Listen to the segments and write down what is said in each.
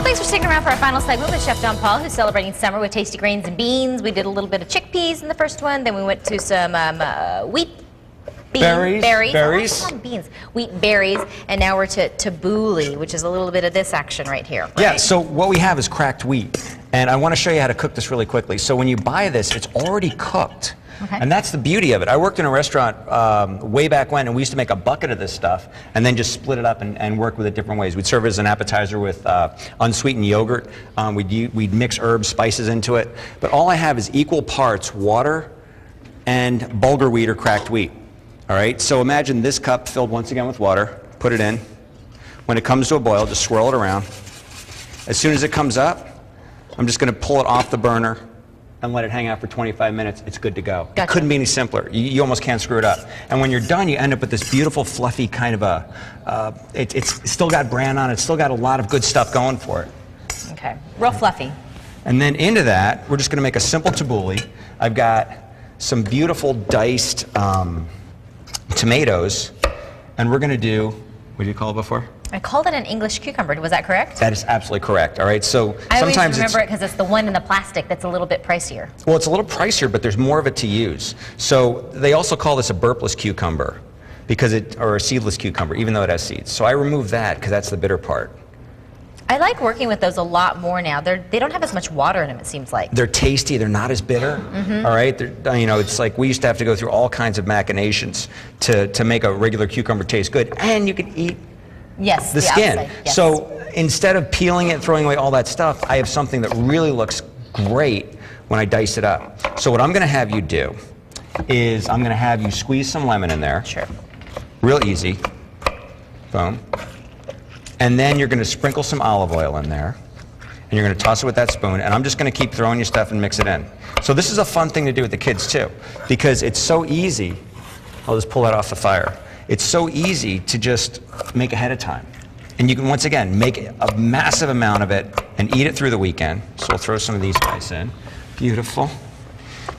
Thanks for sticking around for our final segment with Chef Jon-Paul, who's celebrating summer with tasty grains and beans. We did a little bit of chickpeas in the first one, then we went to some wheat berries. Beans, wheat berries, and now we're to tabouleh, which is a little bit of this action right here. Right? Yeah, so what we have is cracked wheat, and I want to show you how to cook this really quickly. So when you buy this, it's already cooked. Okay. And that's the beauty of it. I worked in a restaurant way back when, and we used to make a bucket of this stuff and then just split it up and work with it different ways. We'd serve it as an appetizer with unsweetened yogurt. We'd mix herbs, spices into it. But all I have is equal parts water and Bulgar wheat or cracked wheat. All right, so imagine this cup filled once again with water. Put it in. When it comes to a boil, just swirl it around. As soon as it comes up, I'm just going to pull it off the burner and let it hang out for 25 minutes. It's good to go. Gotcha. It couldn't be any simpler. You almost can't screw it up. And when you're done, you end up with this beautiful, fluffy kind of a, it's still got bran on it. It's still got a lot of good stuff going for it. Okay, real fluffy. And then into that, we're just going to make a simple tabouleh. I've got some beautiful diced tomatoes, and we're going to do, what did you call it before? I called it an English cucumber. Was that correct? That is absolutely correct. All right. So I always remember it because it's the one in the plastic that's a little bit pricier. Well, it's a little pricier, but there's more of it to use. So they also call this a burpless cucumber, or a seedless cucumber, even though it has seeds. So I remove that because that's the bitter part. I like working with those a lot more now. They don't have as much water in them, it seems like. They're tasty. They're not as bitter. Mm-hmm. All right. You know, it's like we used to have to go through all kinds of machinations to make a regular cucumber taste good, and you can eat. Yes, the skin. Outside, yes. So instead of peeling it and throwing away all that stuff, I have something that really looks great when I dice it up. So what I'm going to have you do is I'm going to have you squeeze some lemon in there. Sure. Real easy. Boom. And then you're going to sprinkle some olive oil in there. And you're going to toss it with that spoon. And I'm just going to keep throwing your stuff and mix it in. So this is a fun thing to do with the kids too, because it's so easy. I'll just pull that off the fire. It's so easy to just make ahead of time. And you can, once again, make a massive amount of it and eat it through the weekend. So we'll throw some of these guys in. Beautiful.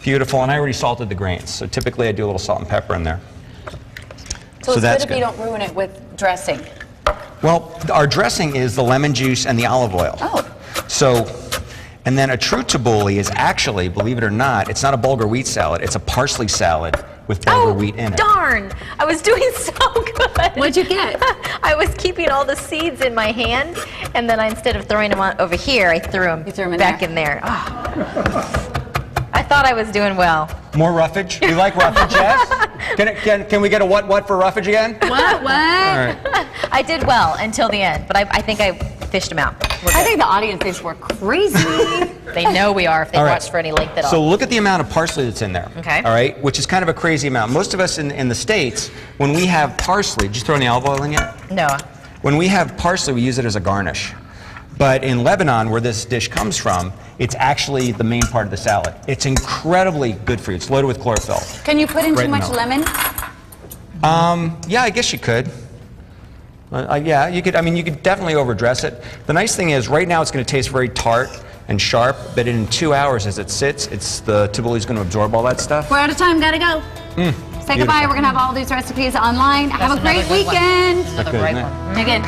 Beautiful. And I already salted the grains. So typically I do a little salt and pepper in there. So it's good if you don't ruin it with dressing. Well, our dressing is the lemon juice and the olive oil. Oh. So, and then a true tabouleh is actually, believe it or not, it's not a Bulgar wheat salad. It's a parsley salad with Bulgar wheat in it. Darn! I was doing so good. What'd you get? I was keeping all the seeds in my hand, and then instead of throwing them over here, I threw them, back in there. Oh. I thought I was doing well. More roughage? You like roughage, yes? Can we get a what for roughage again? What? All right. I did well until the end, but I think I fished them out. I think the audience thinks we're crazy. They know we are if they watch for any length at all. So look at the amount of parsley that's in there. Okay. All right, which is kind of a crazy amount. Most of us in the States, when we have parsley, did you throw any olive oil in yet? No. When we have parsley, we use it as a garnish. But in Lebanon, where this dish comes from, it's actually the main part of the salad. It's incredibly good for you. It's loaded with chlorophyll. Can you put in too much lemon? Yeah, I guess you could. Yeah, you could. I mean, you could definitely overdress it. The nice thing is, right now it's going to taste very tart and sharp, but in 2 hours as it sits, the tabouleh is going to absorb all that stuff. We're out of time. Gotta go. Say goodbye. We're going to have all these recipes online. Have a great weekend. Another great one. Again.